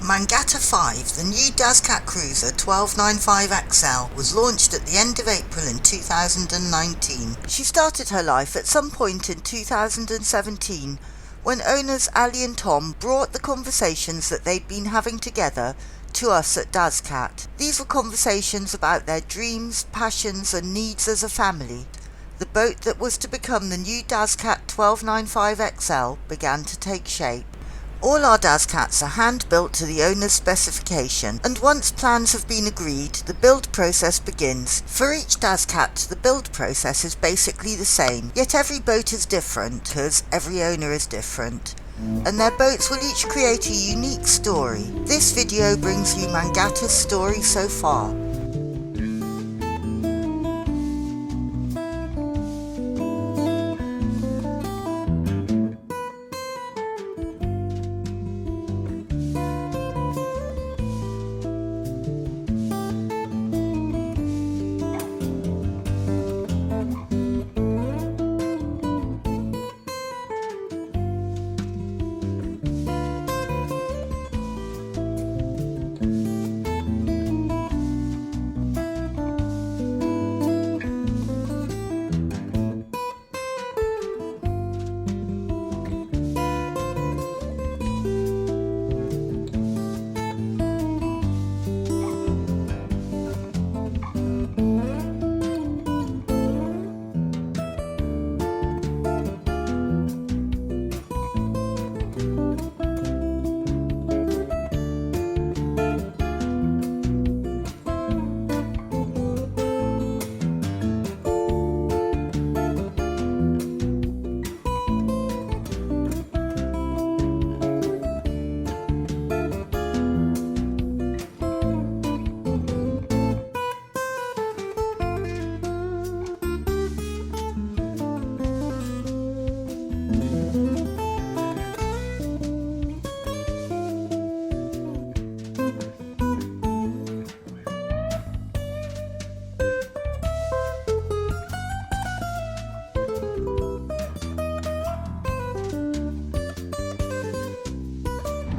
Mangata 5, the new Dazcat cruiser 1295XL, was launched at the end of April in 2019. She started her life at some point in 2017 when owners Ali and Tom brought the conversations that they'd been having together to us at Dazcat. These were conversations about their dreams, passions and needs as a family. The boat that was to become the new Dazcat 1295XL began to take shape. All our Dazcats are hand-built to the owner's specification, and once plans have been agreed, the build process begins. For each Dazcat, the build process is basically the same, yet every boat is different, because every owner is different. And their boats will each create a unique story. This video brings you Mangata's story so far.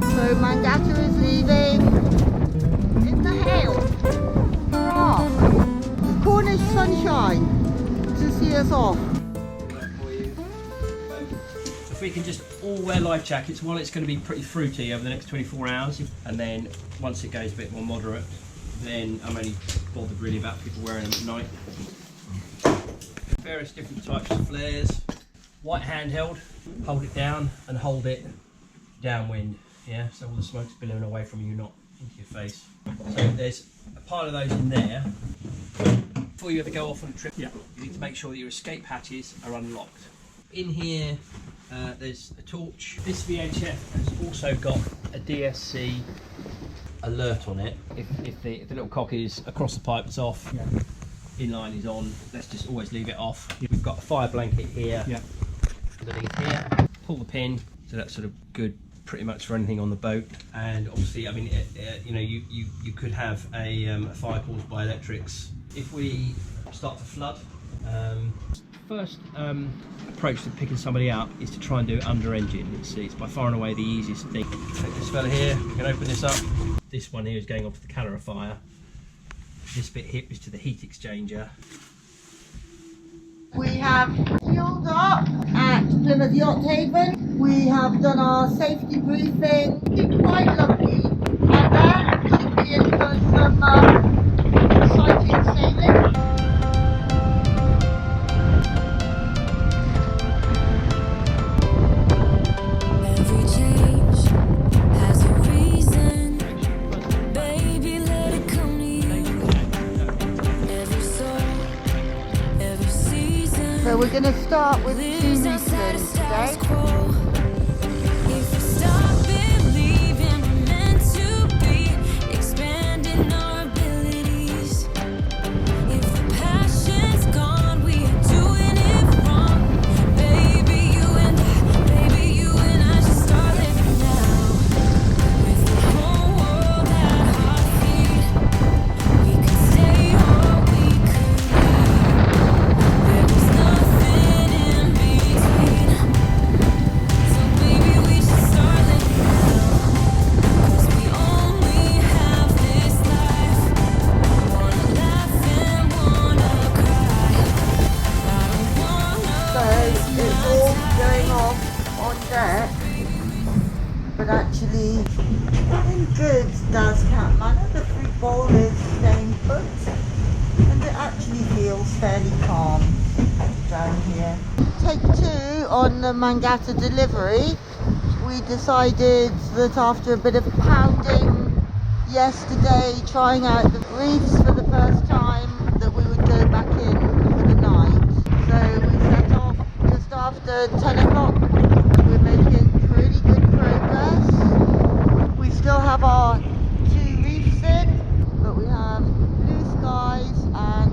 So Mangata is leaving in the hail. Hurrah! Cornish sunshine to see us off. If we can just all wear life jackets while it's going to be pretty fruity over the next 24 hours, and then once it goes a bit more moderate, then I'm only bothered really about people wearing them at night. Various different types of flares. White handheld, hold it down and hold it downwind. Yeah, so all the smoke's billowing away from you, not into your face. So there's a pile of those in there. Before you ever go off on a trip, you need to make sure that your escape hatches are unlocked. In here, there's a torch. This VHF has also got a DSC alert on it. If the little cock is across the pipe, it's off. Inline is on. Let's just always leave it off. We've got a fire blanket here. Underneath here. Pull the pin, so that's sort of good pretty much for anything on the boat. And obviously, I mean, you know, you could have a fire caused by electrics. If we start to flood, first approach to picking somebody up is to try and do it under engine. It's by far and away the easiest thing. Take this fella here, we can open this up. This one here is going off the calorifier. This bit here is to the heat exchanger. We have fueled up at Plymouth Yacht Haven. We have done our safety briefing. Been quite lucky. And should be in for some exciting sailing. So we're going to start with 2 Riesling today. actually in good Dazcat manner. The fruit bowl is staying put, and it actually feels fairly calm down here. Take 2 on the Mangata delivery. We decided that after a bit of pounding yesterday, trying out the reefs for the first time, that we would go back in for the night. So we set off just after 10 o'clock. We're making pretty good progress. We still have our 2 reefs in, but we have blue skies and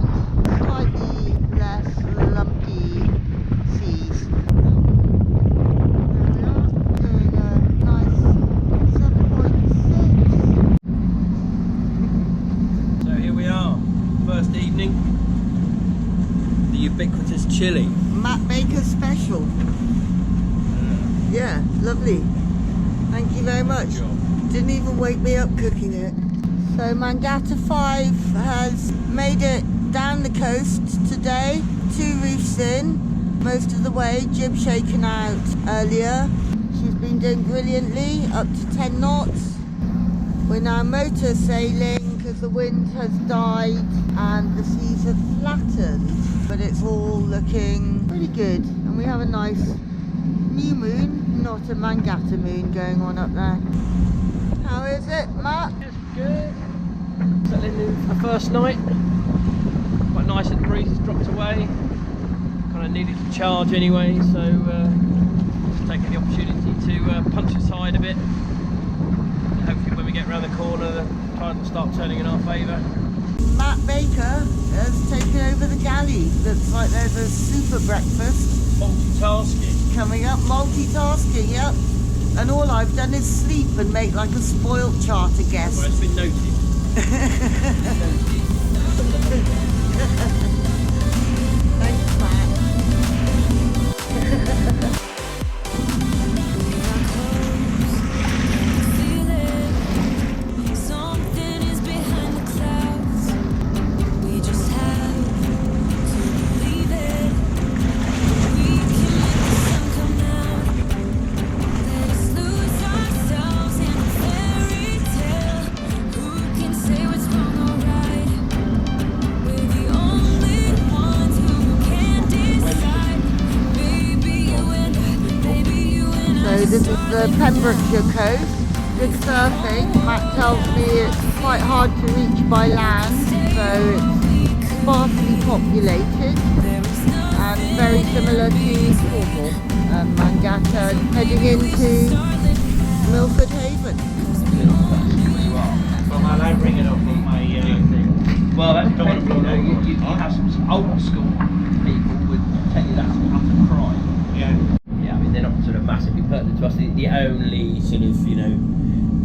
slightly less lumpy seas. There we are, doing a nice 7.6. So here we are, first evening, the ubiquitous chili. Matt Baker special. Yeah, lovely. Thank you very much. Didn't even wake me up cooking it. So Mangata 5 has made it down the coast today. 2 reefs in, most of the way. Jib shaken out earlier. She's been doing brilliantly, up to 10 knots. We're now motor sailing because the wind has died and the seas have flattened. But it's all looking pretty good. And we have a nice new moon, not a Mangata moon going on up there. How is it, Matt? It's good. Settling in for the first night. Quite nice that the breeze has dropped away. Kind of needed to charge anyway, so just taking the opportunity to punch the tide a bit. Hopefully when we get around the corner, the tide will start turning in our favour. Matt Baker has taken over the galley. Looks like there's a super breakfast Multitasking. coming up. Multitasking, yep. And all I've done is sleep and make like a spoilt charter guest. Well, it's been noted. Thanks, Matt. This is the Pembrokeshire coast. Good surfing. Matt tells me it's quite hard to reach by land, so it's sparsely populated and very similar to Cornwall. And Mangata heading into Milford Haven. Well, I'll bring it up on my thing. Well, that's you have some old school people would tell you that's utter crime. Yeah. Yeah, I mean, they're not sort of massively pertinent to us. The only sort of,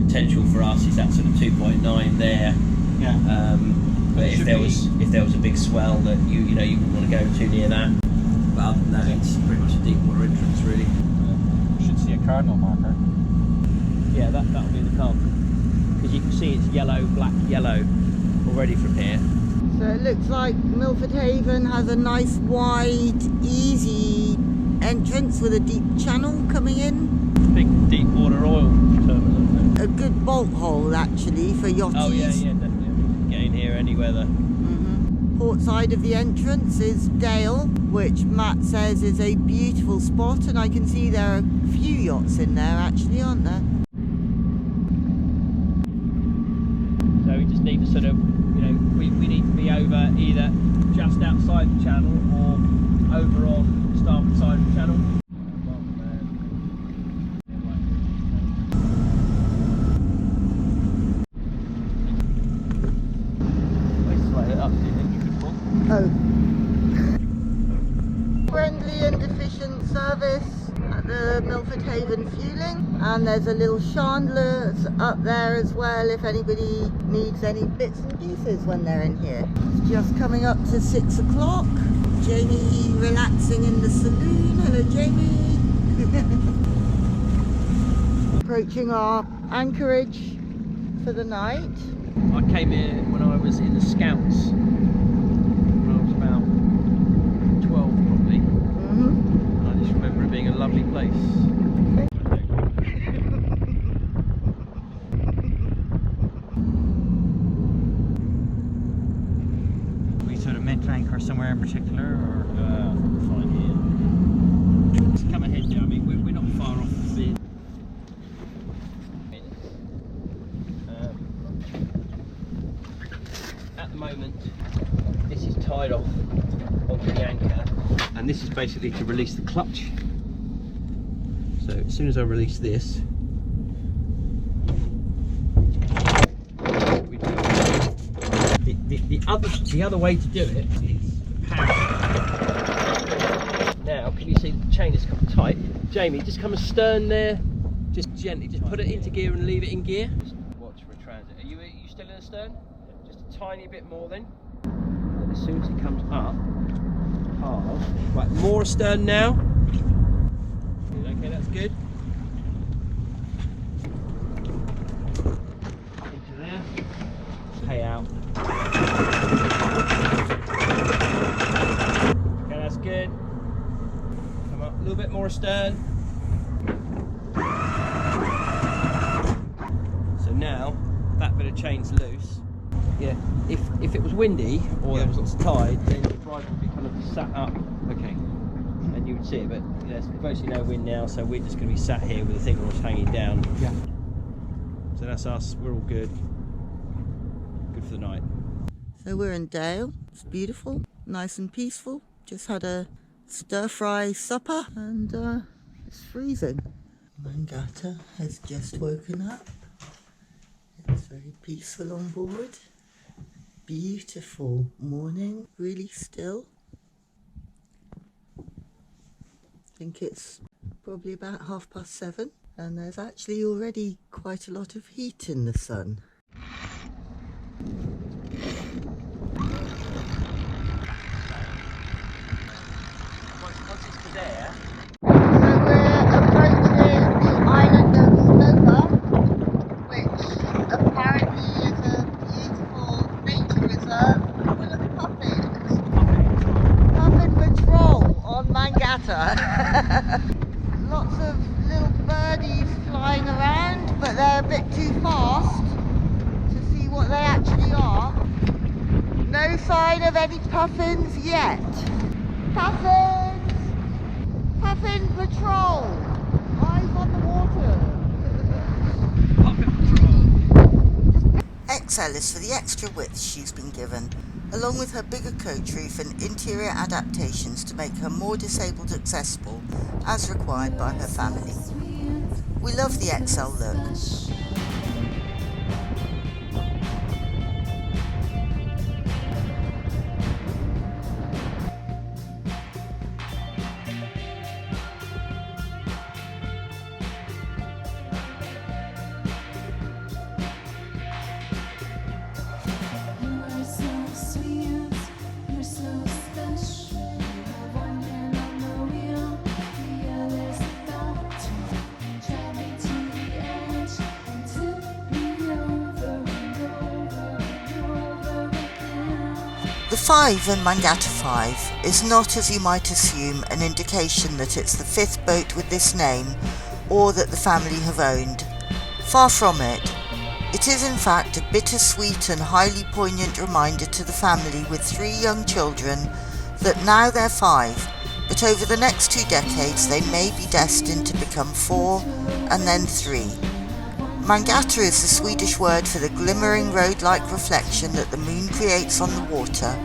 potential for us is that sort of 2.9 there. Yeah. But if there was a big swell that you wouldn't want to go too near that. But other than that, it's pretty much a deep water entrance, really. You should see a cardinal marker. Yeah, that'll be the cardinal. Because you can see it's yellow, black, yellow already from here. So it looks like Milford Haven has a nice, wide, easy entrance with a deep channel coming in. Big deep water oil terminal. A good bolt hole actually for yachties. Oh yeah, definitely. Get in here any weather. Port side of the entrance is Dale, which Matt says is a beautiful spot, and I can see there are a few yachts in there actually, aren't there? So we just need to sort of, we need to be over either just outside the channel or over on the starboard side of the channel. Oh. Friendly and efficient service at the Milford Haven fueling, and there's a little chandelier up there as well if anybody needs any bits and pieces when they're in here. It's just coming up to 6 o'clock. Jamie relaxing in the saloon. Hello Jamie. Approaching our anchorage for the night. I came here when I was in the Scouts. When I was about 12 probably. And I just remember it being a lovely place. anywhere in particular, or? Fine here. Just come ahead now. I mean, we're not far off the bit. At the moment, this is tied off onto the anchor, and this is basically to release the clutch. So as soon as I release this, the other way to do it is power. Now, can you see the chain has come tight? Jamie, just come astern there. Just gently, just put it into gear and leave it in gear. Just watch for a transit. Are you still in astern? Just a tiny bit more then. And as soon as it comes up, hard. Right, more astern now. Okay, that's good. Into there. Pay out. Okay, that's good. Come up a little bit more astern. So now that bit of chain's loose. Yeah, if it was windy or there was lots of tide, then the driver would be kind of sat up. Okay. And you would see it, but there's virtually no wind now, so we're just going to be sat here with the thing almost hanging down. Yeah. So that's us. We're all good. Good for the night. So we're in Dale. It's beautiful, nice and peaceful. Just had a stir-fry supper and it's freezing. Mangata has just woken up. It's very peaceful on board. Beautiful morning, really still. I think it's probably about 7:30 and there's actually already quite a lot of heat in the sun. Once it's there. So we're approaching the island of Nova, which apparently is a beautiful nature reserve full of puffins. Puffin patrol on Mangata. Lots of little birdies flying around, but they're a bit too fast to see what they actually are. No sign of any puffins yet. Puffins! Puffin patrol! Eyes on the water! Puffin patrol! XL is for the extra width she's been given, along with her bigger coach roof and interior adaptations to make her more disabled accessible, as required by her family. We love the XL look. The 5 in Mangata 5 is not, as you might assume, an indication that it's the 5th boat with this name or that the family have owned. Far from it. It is in fact a bittersweet and highly poignant reminder to the family with 3 young children that now they're 5, but over the next 2 decades they may be destined to become 4 and then 3. Mangata is the Swedish word for the glimmering road-like reflection that the moon creates on the water.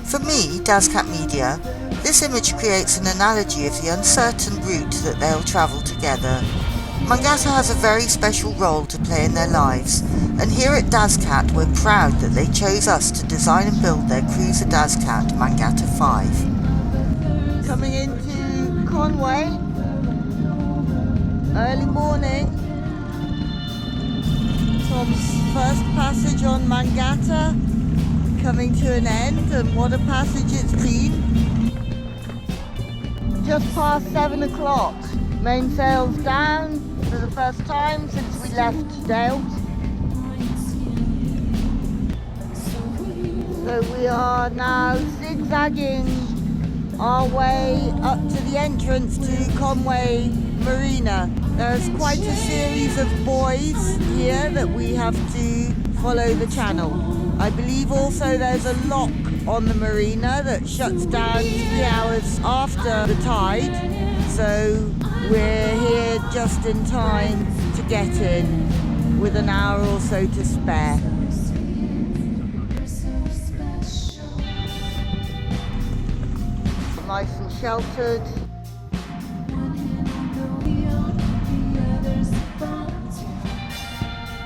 For me, Dazcat Media, this image creates an analogy of the uncertain route that they'll travel together. Mangata has a very special role to play in their lives, and here at Dazcat we're proud that they chose us to design and build their cruiser Dazcat Mangata 5. Coming into Conway, early morning. Tom's first passage on Mangata coming to an end, and what a passage it's been. Just past 7 o'clock, mainsails down for the first time since we left Dale. So we are now zigzagging our way up to the entrance to Conway Marina. There's quite a series of buoys here that we have to follow the channel. I believe also there's a lock on the marina that shuts down 3 hours after the tide. So we're here just in time to get in with an hour or so to spare. Nice and sheltered.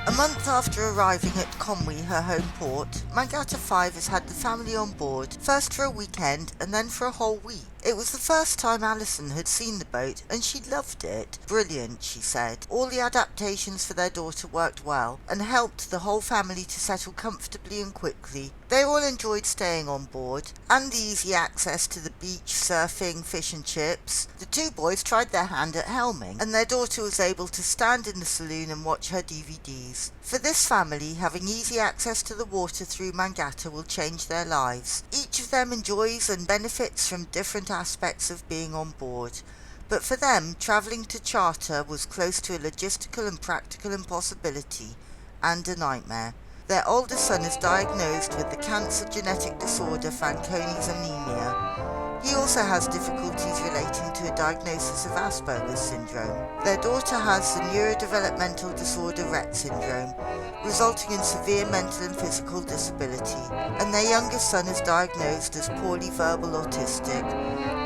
A month after arriving at Conwy, her home port, Mangata 5 has had the family on board, first for a weekend and then for a whole week. It was the first time Alison had seen the boat and she loved it. Brilliant, she said. All the adaptations for their daughter worked well and helped the whole family to settle comfortably and quickly. They all enjoyed staying on board and the easy access to the beach, surfing, fish and chips. The two boys tried their hand at helming and their daughter was able to stand in the saloon and watch her DVDs. For this family, having easy access to the water through Mangata will change their lives. Each of them enjoys and benefits from different aspects of being on board. But for them, travelling to charter was close to a logistical and practical impossibility and a nightmare. Their oldest son is diagnosed with the cancer genetic disorder Fanconi's anemia. He also has difficulties relating to a diagnosis of Asperger's syndrome. Their daughter has the neurodevelopmental disorder Rett syndrome, resulting in severe mental and physical disability, and their youngest son is diagnosed as poorly verbal autistic,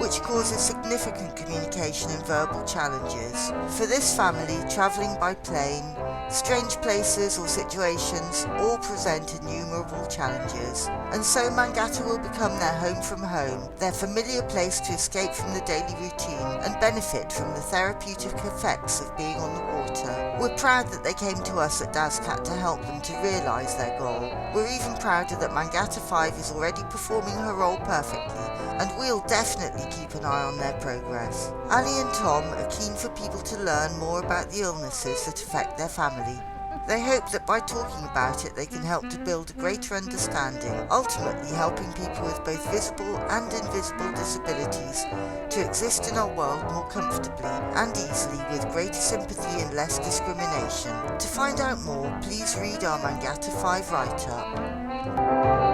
which causes significant communication and verbal challenges. For this family, travelling by plane, strange places or situations all present innumerable challenges, and so Mangata will become their home from home, their familiar place to escape from the daily routine and benefit from the therapeutic effects of being on the water. We're proud that they came to us at Dazcat to help them to realise their goal. We're even prouder that Mangata 5 is already performing her role perfectly, and we'll definitely keep an eye on their progress. Ali and Tom are keen for people to learn more about the illnesses that affect their family. They hope that by talking about it they can help to build a greater understanding, ultimately helping people with both visible and invisible disabilities to exist in our world more comfortably and easily with greater sympathy and less discrimination. To find out more, please read our Mangata 5 write-up.